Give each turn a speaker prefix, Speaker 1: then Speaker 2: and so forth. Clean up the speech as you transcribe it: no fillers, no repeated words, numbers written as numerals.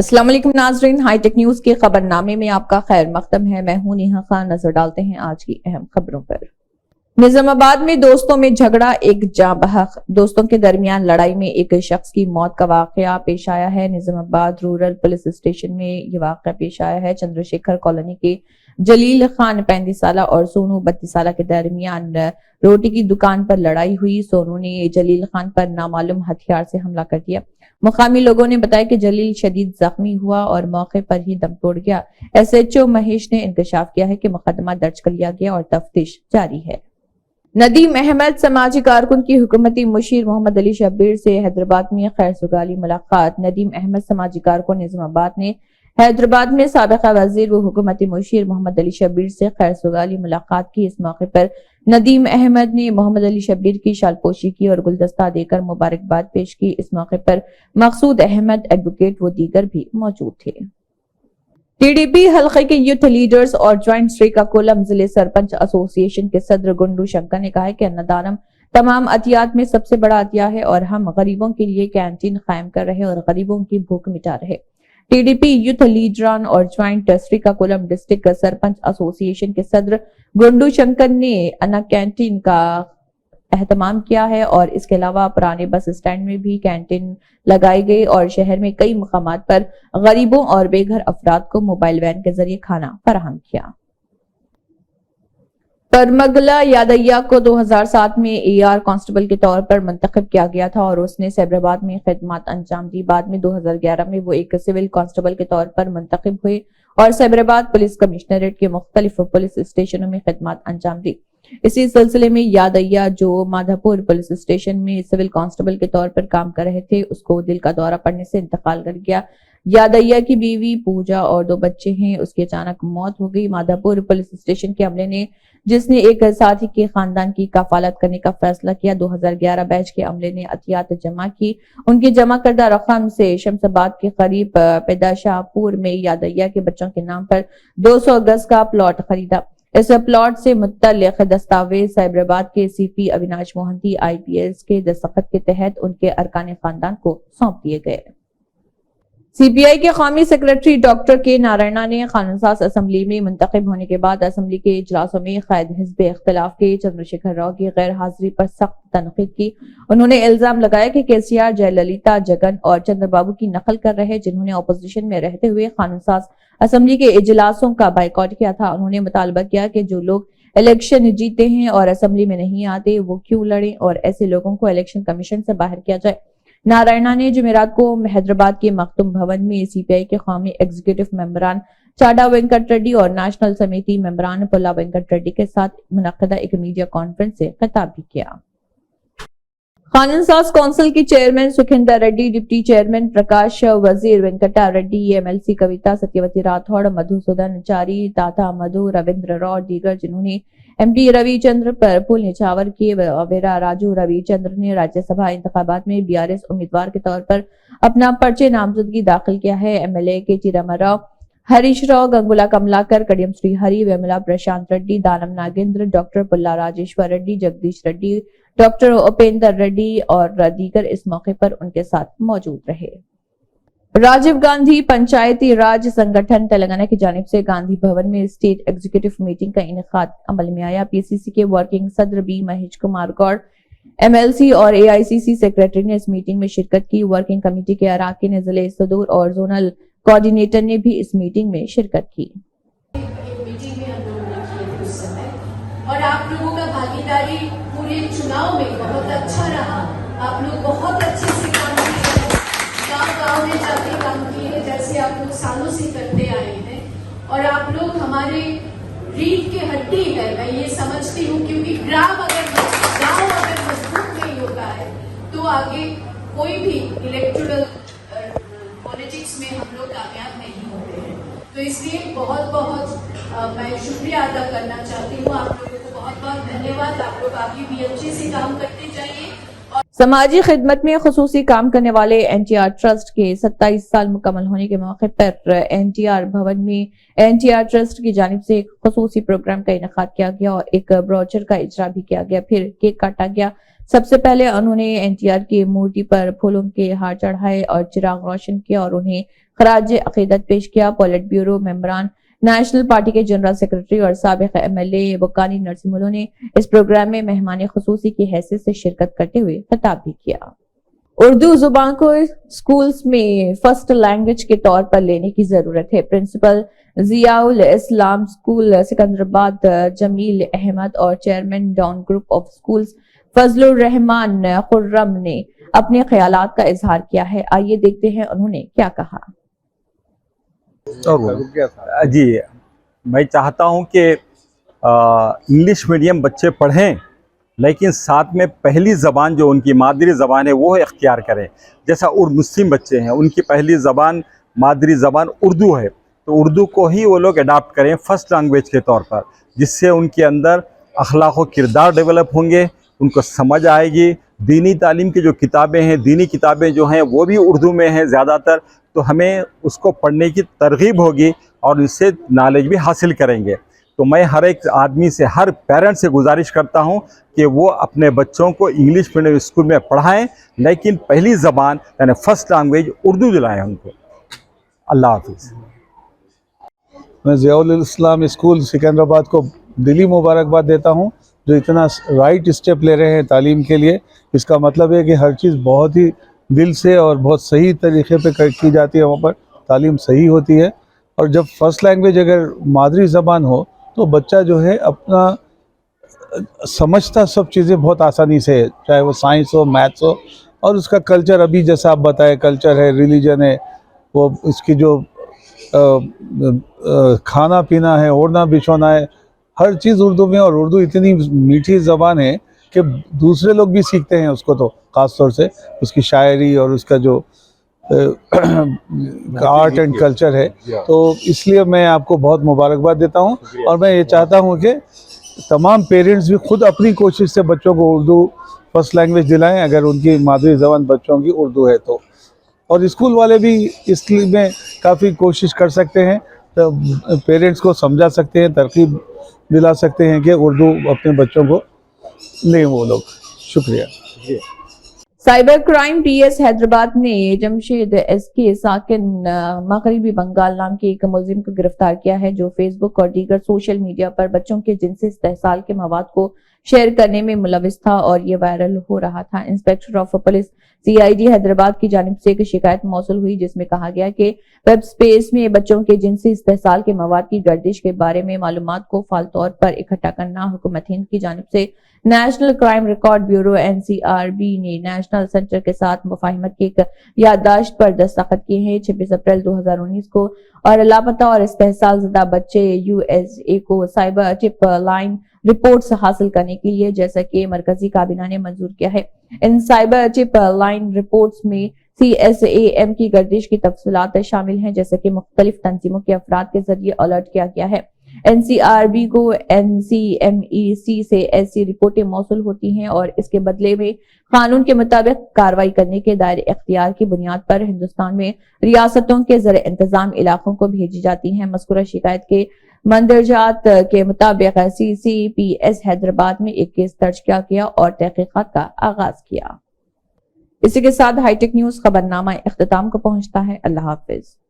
Speaker 1: السلام علیکم ناظرین، ہائی ٹیک نیوز کے خبر نامے میں آپ کا خیر مقدم ہے۔ میں ہوں نیہا خان۔ نظر ڈالتے ہیں آج کی اہم خبروں پر۔ نظام آباد میں دوستوں میں جھگڑا، ایک جاں بحق۔ دوستوں کے درمیان لڑائی میں ایک شخص کی موت کا واقعہ پیش آیا ہے۔ نظام آباد رورل پولیس اسٹیشن میں یہ واقعہ پیش آیا ہے۔ چندر شیکھر کالونی کے جلیل خان 35 سالہ اور سونو 32 سالہ کے درمیان روٹی کی دکان پر لڑائی ہوئی۔ سونو نے جلیل خان پر نامعلوم ہتھیار سے حملہ کر دیا۔ مقامی لوگوں نے بتایا کہ جلیل شدید زخمی ہوا اور موقع پر ہی دم توڑ گیا۔ SHO مہیش نے انکشاف کیا ہے کہ مقدمہ درج کر لیا گیا اور تفتیش جاری ہے۔ ندیم احمد سماجی کارکن کی حکومتی مشیر محمد علی شبیر سے حیدرآباد میں خیر سگالی ملاقات۔ ندیم احمد سماجی کارکن نظام آباد نے حیدرآباد میں سابقہ وزیر و حکومتی مشیر محمد علی شبیر سے خیر سگالی ملاقات کی۔ اس موقع پر ندیم احمد نے محمد علی شبیر کی شال پوشی کی اور گلدستہ دے کر مبارکباد پیش کی۔ اس موقع پر مقصود احمد ایڈوکیٹ و دیگر بھی موجود تھے۔ TDP حلقے کے یوتھ لیڈرز اور جوائنٹ سریکاکولم ضلع سرپنچ ایسوسی ایشن کے صدر گنڈو شنکر نے کہا ہے کہ انّدانم تمام عطیات میں سب سے بڑا عطیہ ہے اور ہم غریبوں کے لیے کینٹین قائم کر رہے اور غریبوں کی بھوک مٹا رہے۔ TDP یوتھ لیڈران اور جوائنٹ سریکاکولم ڈسٹرکٹ سرپنچ ایسوسی ایشن کے صدر گنڈو شنکر نے انا کینٹین کا اہتمام کیا ہے اور اس کے علاوہ پرانے بس اسٹینڈ میں بھی کینٹین لگائی گئی اور شہر میں کئی مقامات پر غریبوں اور بے گھر افراد کو موبائل وین کے ذریعے کھانا فراہم کیا۔ پرمگلا یادیہ کو 2007 میں AR کانسٹیبل کے طور پر منتخب کیا گیا تھا اور اس نے سیبرآباد میں خدمات انجام دی۔ بعد میں 2011 میں وہ ایک سول کانسٹیبل کے طور پر منتخب ہوئے اور سیبرآباد پولیس کمشنریٹ کے مختلف پولیس اسٹیشنوں میں خدمات انجام دی۔ اسی سلسلے میں یادیہ جو مادھاپور پولیس اسٹیشن میں سول کانسٹیبل کے طور پر کام کر رہے تھے، اس کو دل کا دورہ پڑنے سے انتقال کر گیا۔ یادیہ کی بیوی پوجا اور 2 بچے ہیں، اس کی اچانک موت ہو گئی۔ مادھاپور پولیس اسٹیشن کے عملے نے جس نے ایک ساتھی کے خاندان کی کفالت کرنے کا فیصلہ کیا۔ 2011 بیچ کے عملے نے عطیات جمع کی۔ ان کی جمع کردہ رقم سے شمس آباد کے قریب پیداشاہ پور میں یادیہ کے بچوں کے نام پر 200 گز کا پلاٹ خریدا۔ اس پلاٹ سے متعلق دستاویز سیبرآباد کے CP اویناش موہنتی IPS کے دستخط کے تحت ان کے ارکان خاندان کو سونپ دیے گئے۔ CPI کے قومی سیکریٹری ڈاکٹر کے نارائنا نے قانون ساز اسمبلی میں منتخب ہونے کے بعد اسمبلی کے اجلاسوں میں قائد حزب اختلاف کے چندر شیکھر راؤ کی غیر حاضری پر سخت تنقید کی۔ انہوں نے الزام لگایا کہ KCR جے للیتا جگن اور چندر بابو کی نقل کر رہے، جنہوں نے اپوزیشن میں رہتے ہوئے قانون ساز اسمبلی کے اجلاسوں کا بائیکاٹ کیا تھا۔ انہوں نے مطالبہ کیا کہ جو لوگ الیکشن جیتے ہیں اور اسمبلی میں نہیں آتے وہ کیوں لڑیں اور ایسے لوگوں کو الیکشن کمیشن سے باہر کیا جائے۔ نارائنا نے جمعرات کو حیدرآباد کے مختوم بھون میں CPI کے قومی ایگزیکٹو ممبران چاڈا وینکٹ ریڈی اور نیشنل سمیتی ممبران پلا وینکٹ ریڈی کے ساتھ منعقدہ ایک میڈیا کانفرنس سے خطاب بھی کیا۔ قانون ساز کونسل کی chairman Sukhinder ready, deputy chairman Prakash وزیر وینکٹا ریڈی، MLC کویتا ستیوتی راتھوڑ، مدھوسودن چاری، تاتا مدھو، رویندر راؤ اور دیگر جنہوں نے MP روی چندر پر پھول نچھاور کیے۔ ویرا راجو روی چندر نے راجیہ سبھا انتخابات میں BRS امیدوار کے طور پر اپنا پرچہ نامزدگی داخل کیا ہے۔ MLA کے T Rama Rao, Harish Rao, Gangula Kamalakar, Kadiyam Sri Hari, Vemula Prashanth Reddy, Danam Nagender, doctor Palla Rajeshwar Reddy, Jagadish Reddy, doctor Upender Reddy اور دیگر اس موقع پر ان کے ساتھ موجود رہے۔ راجیو گاندھی پنچایتی راج سنگٹھن تلنگانہ کی جانب سے گاندھی بھون میں اسٹیٹ ایگزیکٹو میٹنگ کا انعقاد عمل میں آیا۔ PCC کے ورکنگ صدر B مہیش کمار گوڑ، MLC اور AICC سیکریٹری نے اس میٹنگ میں شرکت کی۔ ورکنگ کمیٹی کے اراکین ضلع صدور اور زونل کوآرڈینیٹر نے بھی اس میٹنگ میں شرکت کی۔
Speaker 2: اور آپ لوگوں کا بھاگیداری پورے چناؤ میں بہت اچھا رہا۔ آپ لوگ بہت اچھے سے کام کیے، گاؤں میں جا کے کام کیے جیسے آپ لوگ سالوں سے کرتے آئے ہیں۔ اور آپ لوگ ہمارے ریڑھ کی ہڈی ہے، میں یہ سمجھتی ہوں، کیونکہ گاؤں اگر مضبوط نہیں ہوتا ہے تو آگے کوئی بھی الیکٹورل پالیٹکس میں ہم لوگ کامیاب نہیں ہوتے ہیں۔ تو اس لیے بہت میں شکریہ ادا کرنا چاہتی ہوں آپ لوگوں کو، بہت بہت دھنیواد۔ آپ لوگ آگے بھی اچھے سے کام کرتے جائیے۔
Speaker 1: سماجی خدمت میں خصوصی کام کرنے والے NTR ٹرسٹ کے 27 سال مکمل ہونے کے موقع پر NTR بھون میں NTR ٹرسٹ کی جانب سے ایک خصوصی پروگرام کا انعقاد کیا گیا اور ایک بروچر کا اجرا بھی کیا گیا، پھر کیک کاٹا گیا۔ سب سے پہلے انہوں نے NTR کی مورتی پر پھولوں کے ہار چڑھائے اور چراغ روشن کیا اور انہیں خراج عقیدت پیش کیا۔ پولیٹ بیورو ممبران، نیشنل پارٹی کے جنرل سیکرٹری اور سابق MLA بکانی نرسملو نے اس پروگرام میں مہمان خصوصی کی حیثیت سے شرکت کرتے ہوئے خطاب بھی کیا۔ اردو زبان کو اسکولز میں فرسٹ لینگویج کے طور پر لینے کی ضرورت ہے۔ پرنسپل ضیاء الاسلام اسکول سکندرآباد جمیل احمد اور chairman down group of schools فضل الرحمان خرم نے اپنے خیالات کا اظہار کیا ہے۔ آئیے دیکھتے ہیں انہوں نے کیا کہا۔
Speaker 3: جی، میں چاہتا ہوں کہ انگلش میڈیم بچے پڑھیں لیکن ساتھ میں پہلی زبان جو ان کی مادری زبان ہے وہ اختیار کریں۔ جیسا مسلم بچے ہیں، ان کی پہلی زبان مادری زبان اردو ہے، تو اردو کو ہی وہ لوگ اڈاپٹ کریں فرسٹ لینگویج کے طور پر، جس سے ان کے اندر اخلاق و کردار ڈیولپ ہوں گے، ان کو سمجھ آئے گی۔ دینی تعلیم کی جو کتابیں ہیں، دینی کتابیں جو ہیں وہ بھی اردو میں ہیں زیادہ تر، تو ہمیں اس کو پڑھنے کی ترغیب ہوگی اور اس سے نالج بھی حاصل کریں گے۔ تو میں ہر ایک آدمی سے، ہر پیرنٹ سے گزارش کرتا ہوں کہ وہ اپنے بچوں کو انگلش میڈیم اسکول میں پڑھائیں، لیکن پہلی زبان یعنی فرسٹ لینگویج اردو دلائیں ان کو۔ اللہ حافظ۔
Speaker 4: میں ضیاء الاسلام اسکول سکندرآباد کو دلی مبارکباد دیتا ہوں، جو اتنا رائٹ اسٹیپ لے رہے ہیں تعلیم کے لیے۔ اس کا مطلب ہے کہ ہر چیز بہت ہی دل سے اور بہت صحیح طریقے پہ کی جاتی ہے، وہاں پر تعلیم صحیح ہوتی ہے۔ اور جب فرسٹ لینگویج اگر مادری زبان ہو تو بچہ جو ہے اپنا سمجھتا سب چیزیں بہت آسانی سے ہے، چاہے وہ سائنس ہو، میتھس ہو، اور اس کا کلچر ابھی جیسا آپ بتائے، کلچر ہے، ریلیجن ہے، وہ اس کی جو کھانا پینا ہے، اوڑھنا بچھونا ہے، ہر چیز اردو میں۔ اور اردو اتنی میٹھی زبان ہے کہ دوسرے لوگ بھی سیکھتے ہیں اس کو، تو خاص طور سے اس کی شاعری اور اس کا جو آرٹ اینڈ کلچر ہے۔ تو اس لیے میں آپ کو بہت مبارکباد دیتا ہوں، اور میں یہ چاہتا ہوں کہ تمام پیرنٹس بھی خود اپنی کوشش سے بچوں کو اردو فرسٹ لینگویج دلائیں، اگر ان کی مادری زبان بچوں کی اردو ہے تو۔ اور اسکول والے بھی اس میں کافی کوشش کر سکتے ہیں، تو پیرنٹس کو سمجھا سکتے ہیں، ترغیب دلا سکتے ہیں کہ اردو اپنے بچوں کو لیں وہ لوگ۔ شکریہ۔
Speaker 1: سائبر کرائم PS حیدرآباد نے جمشید SK ساکن مغربی بنگال نام کے ایک ملزم کو گرفتار کیا ہے، جو فیس بک اور دیگر سوشل میڈیا پر بچوں کے جنسی استحصال کے مواد کو شیئر کرنے میں ملوث تھا اور یہ وائرل ہو رہا تھا۔ Inspector of police CID Hyderabad کی جانب سے ایک شکایت موصول ہوئی، جس میں کہا گیا کہ ویب سپیس میں بچوں کے جنسی استحصال کے مواد کی گردش کے بارے میں معلومات کو فعال طور پر اکٹھا کرنا۔ حکومت ہند کی جانب سے national crime record bureau NCRB نے نیشنل سینٹر کے ساتھ مفاہمت کی ایک یادداشت پر دستخط کیے ہیں۔ 26 اپریل 2019 کو اور لاپتہ اور استحصال زدہ بچے USA کو سائبر ٹپ لائن رپورٹس حاصل کرنے کے لیے، جیسا کہ مرکزی کابینہ نے منظور کیا ہے۔ ان سائبر ٹپ لائن رپورٹس میں CSAM کی گردش کی تفصیلات شامل ہیں، جیسا کہ مختلف تنظیموں کے افراد کے ذریعے الرٹ کیا گیا ہے۔ NCRB کو NCMEC سے ایسی رپورٹیں موصول ہوتی ہیں اور اس کے بدلے میں قانون کے مطابق کارروائی کرنے کے دائرے اختیار کی بنیاد پر ہندوستان میں ریاستوں کے زیر انتظام علاقوں کو بھیجی جاتی ہیں۔ مذکورہ شکایت کے مندرجات کے مطابق CCPS حیدرآباد میں ایک کیس درج کیا گیا اور تحقیقات کا آغاز کیا۔ اسی کے ساتھ ہائی ٹیک نیوز خبرنامہ اختتام کو پہنچتا ہے۔ اللہ حافظ۔